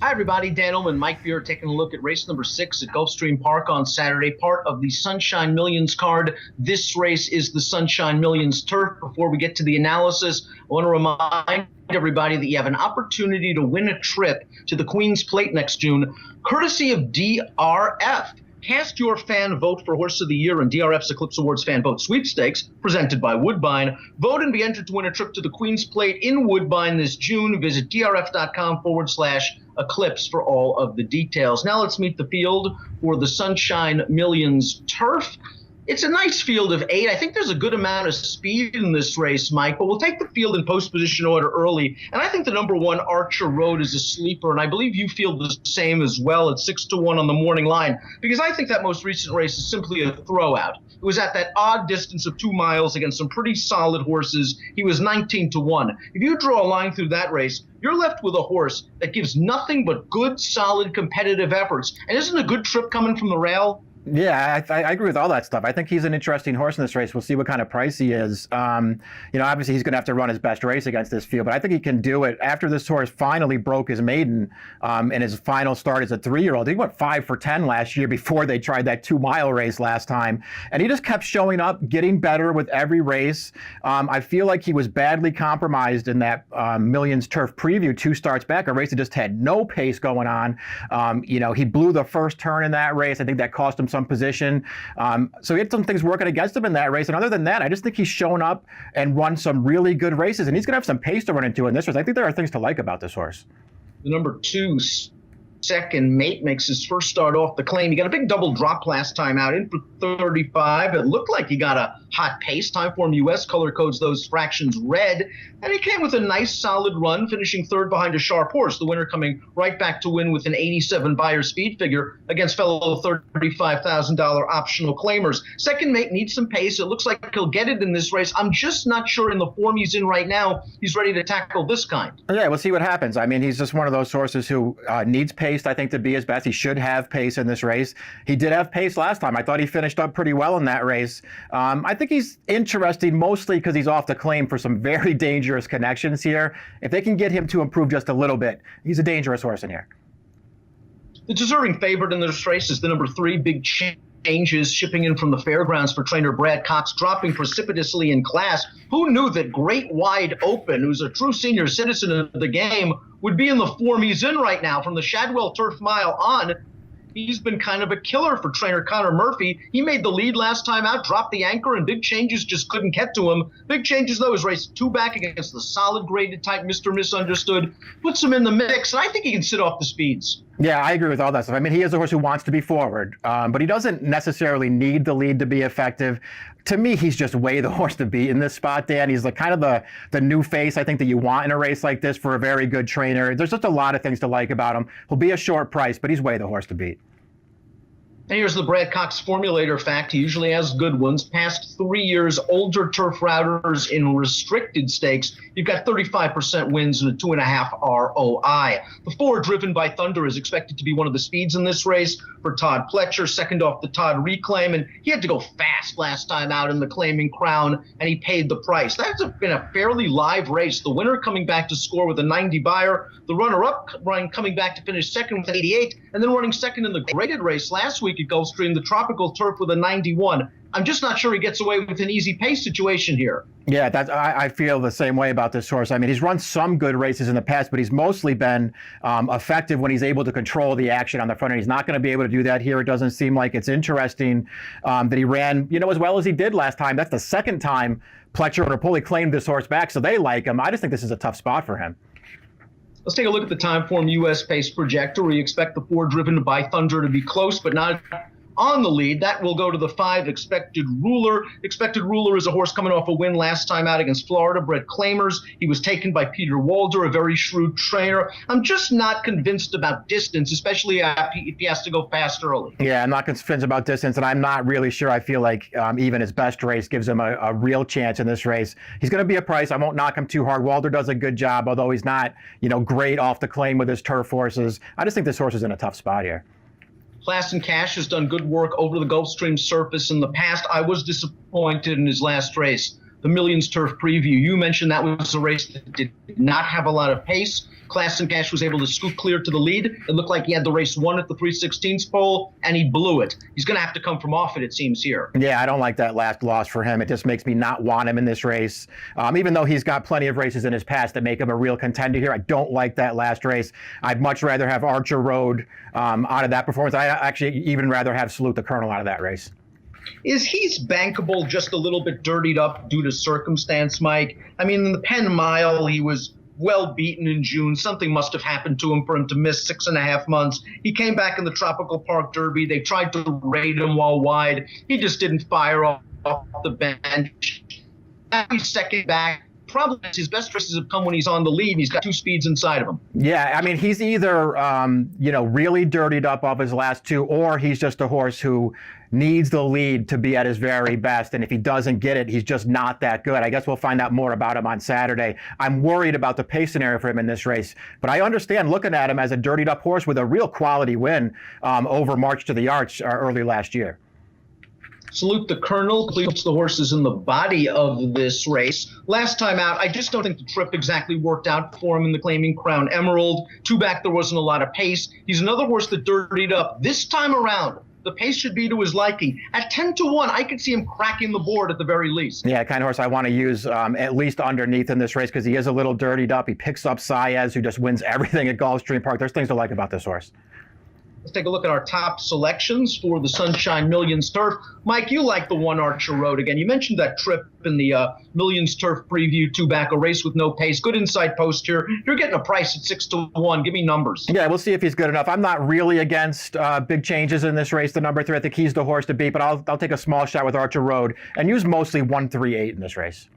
Hi, everybody. Dan Illman, Mike Beer, taking a look at race number 6 at Gulfstream Park on Saturday, part of the Sunshine Millions card. This race is the Sunshine Millions turf. Before we get to the analysis, I want to remind everybody that you have an opportunity to win a trip to the Queen's Plate next June, courtesy of DRF. Cast your fan vote for Horse of the Year in DRF's Eclipse Awards Fan Vote Sweepstakes, presented by Woodbine. Vote and be entered to win a trip to the Queen's Plate in Woodbine this June. Visit drf.com/Eclipse for all of the details. Now let's meet the field for the Sunshine Millions turf. It's a nice field of 8. I think there's a good amount of speed in this race, Mike, but we'll take the field in post-position order early. And I think the number 1, Archer Road, is a sleeper, and I believe you feel the same as well at 6-1 on the morning line, because I think that most recent race is simply a throwout. It was at that odd distance of 2 miles against some pretty solid horses. He was 19-1. If you draw a line through that race, you're left with a horse that gives nothing but good, solid, competitive efforts. And isn't a good trip coming from the rail? Yeah, I agree with all that stuff. I think he's an interesting horse in this race. We'll see what kind of price he is. Obviously he's going to have to run his best race against this field, but I think he can do it. After this horse finally broke his maiden in his final start as a 3-year-old, he went 5 for 10 last year before they tried that 2-mile race last time. And he just kept showing up, getting better with every race. I feel like he was badly compromised in that Millions Turf preview 2 starts back, a race that just had no pace going on. He blew the first turn in that race. I think that cost him some position. So he had some things working against him in that race. And other than that, I just think he's shown up and run some really good races. And he's going to have some pace to run into in this race. I think there are things to like about this horse. The number 2, Second Mate, makes his first start off the claim. He got a big double drop last time out, in for 35. It looked like he got a hot pace. Timeform US color codes those fractions red. And he came with a nice solid run, finishing 3rd behind a sharp horse. The winner coming right back to win with an 87 buyer speed figure against fellow $35,000 optional claimers. Second Mate needs some pace. It looks like he'll get it in this race. I'm just not sure in the form he's in right now he's ready to tackle this kind. Yeah, we'll see what happens. I mean, he's just one of those horses who needs pace, I think, to be his best. He should have pace in this race. He did have pace last time. I thought he finished up pretty well in that race. I think he's interesting mostly because he's off the claim for some very dangerous connections here. If they can get him to improve just a little bit, he's a dangerous horse in here. The deserving favorite in this race is the number 3, Big Changes, shipping in from the fairgrounds for trainer Brad Cox, dropping precipitously in class. Who knew that Great Wide Open, who's a true senior citizen of the game, would be in the form he's in right now? From the Shadwell Turf Mile on, he's been kind of a killer for trainer Connor Murphy. He made the lead last time out, dropped the anchor, and Big Changes just couldn't get to him. Big Changes, though, is raced 2 back against the solid graded type Mr. Misunderstood. Puts him in the mix, and I think he can sit off the speeds. Yeah, I agree with all that stuff. I mean, he is a horse who wants to be forward, but he doesn't necessarily need the lead to be effective. To me, he's just way the horse to beat in this spot, Dan. He's kind of the new face, I think, that you want in a race like this for a very good trainer. There's just a lot of things to like about him. He'll be a short price, but he's way the horse to beat. And here's the Brad Cox formulator fact. He usually has good ones. Past 3 years, older turf routers in restricted stakes, you've got 35% wins and a 2.5 ROI. The 4, Driven by Thunder, is expected to be one of the speeds in this race for Todd Pletcher, second off the Todd Reclaim. And he had to go fast last time out in the Claiming Crown, and he paid the price. That's been a fairly live race. The winner coming back to score with a 90 buyer, the runner-up coming back to finish second with 88, and then running second in the graded race last week at Gulfstream, the Tropical Turf, with a 91. I'm just not sure he gets away with an easy pace situation here. Yeah, I feel the same way about this horse. I mean, he's run some good races in the past, but he's mostly been effective when he's able to control the action on the front end. He's not going to be able to do that here. It doesn't seem like. It's interesting that he ran, as well as he did last time. That's the second time Pletcher or Napoli claimed this horse back, so they like him. I just think this is a tough spot for him. Let's take a look at the Timeform US pace projector. We expect the 4, Driven by Thunder, to be close, but not on the lead. That will go to the 5, Expected Ruler. Expected Ruler is a horse coming off a win last time out against Florida bred Claimers. He was taken by Peter Walder, a very shrewd trainer. I'm just not convinced about distance, especially if he has to go fast early. Yeah, I'm not convinced about distance, and I'm not really sure. I feel like even his best race gives him a real chance in this race. He's going to be a price. I won't knock him too hard. Walder does a good job, although he's not, great off the claim with his turf horses. I just think this horse is in a tough spot here. Class and Cash has done good work over the Gulfstream surface in the past. I was disappointed in his last race. the Millions Turf Preview. You mentioned that was a race that did not have a lot of pace. Class and Cash was able to scoot clear to the lead. It looked like he had the race won at the 3/16 pole, and he blew it. He's going to have to come from off it seems, here. Yeah, I don't like that last loss for him. It just makes me not want him in this race. Even though he's got plenty of races in his past that make him a real contender here, I don't like that last race. I'd much rather have Archer Road out of that performance. I actually even rather have Salute the Colonel out of that race. He's bankable, just a little bit dirtied up due to circumstance, Mike? I mean, in the Penn Mile, he was well beaten in June. Something must have happened to him for him to miss 6.5 months. He came back in the Tropical Park Derby. They tried to raid him while wide. He just didn't fire off the bench. He's second back. Problem is his best races have come when he's on the lead and he's got 2 speeds inside of him. Yeah, I mean, he's either, really dirtied up off his last 2, or he's just a horse who needs the lead to be at his very best. And if he doesn't get it, he's just not that good. I guess we'll find out more about him on Saturday. I'm worried about the pace scenario for him in this race, but I understand looking at him as a dirtied up horse with a real quality win over March to the Arch early last year. Salute the Colonel puts the horses in the body of this race. Last time out, I just don't think the trip exactly worked out for him in the Claiming Crown Emerald. 2 back, there wasn't a lot of pace. He's another horse that dirtied up. This time around, the pace should be to his liking. At 10-1, I could see him cracking the board at the very least. Yeah, kind of horse I want to use at least underneath in this race because he is a little dirtied up. He picks up Saez, who just wins everything at Gulfstream Park. There's things to like about this horse. Let's take a look at our top selections for the Sunshine Millions Turf. Mike, you like the one Archer Road again. You mentioned that trip in the Millions Turf Preview 2 back, a race with no pace. Good inside post here. You're getting a price at 6-1. Give me numbers. Yeah, we'll see if he's good enough. I'm not really against big changes in this race. The number 3, I think he's the horse to beat, but I'll take a small shot with Archer Road and use mostly 1-3-8 in this race.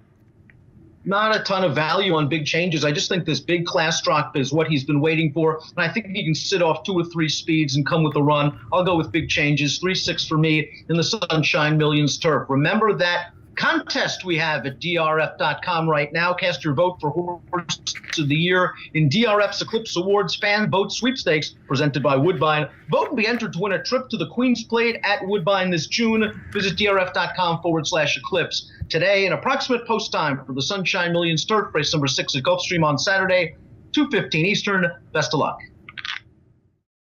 Not a ton of value on big changes. I just think this big class drop is what he's been waiting for. And I think he can sit off 2 or 3 speeds and come with a run. I'll go with big changes. 3-6 for me in the Sunshine Millions Turf. Remember that contest we have at DRF.com right now. Cast your vote for Horse of the Year in DRF's Eclipse Awards Fan Vote Sweepstakes presented by Woodbine. Vote and be entered to win a trip to the Queen's Plate at Woodbine this June. Visit DRF.com/Eclipse. Today, an approximate post time for the Sunshine Millions Turf, race number 6 at Gulfstream on Saturday, 2:15 Eastern. Best of luck.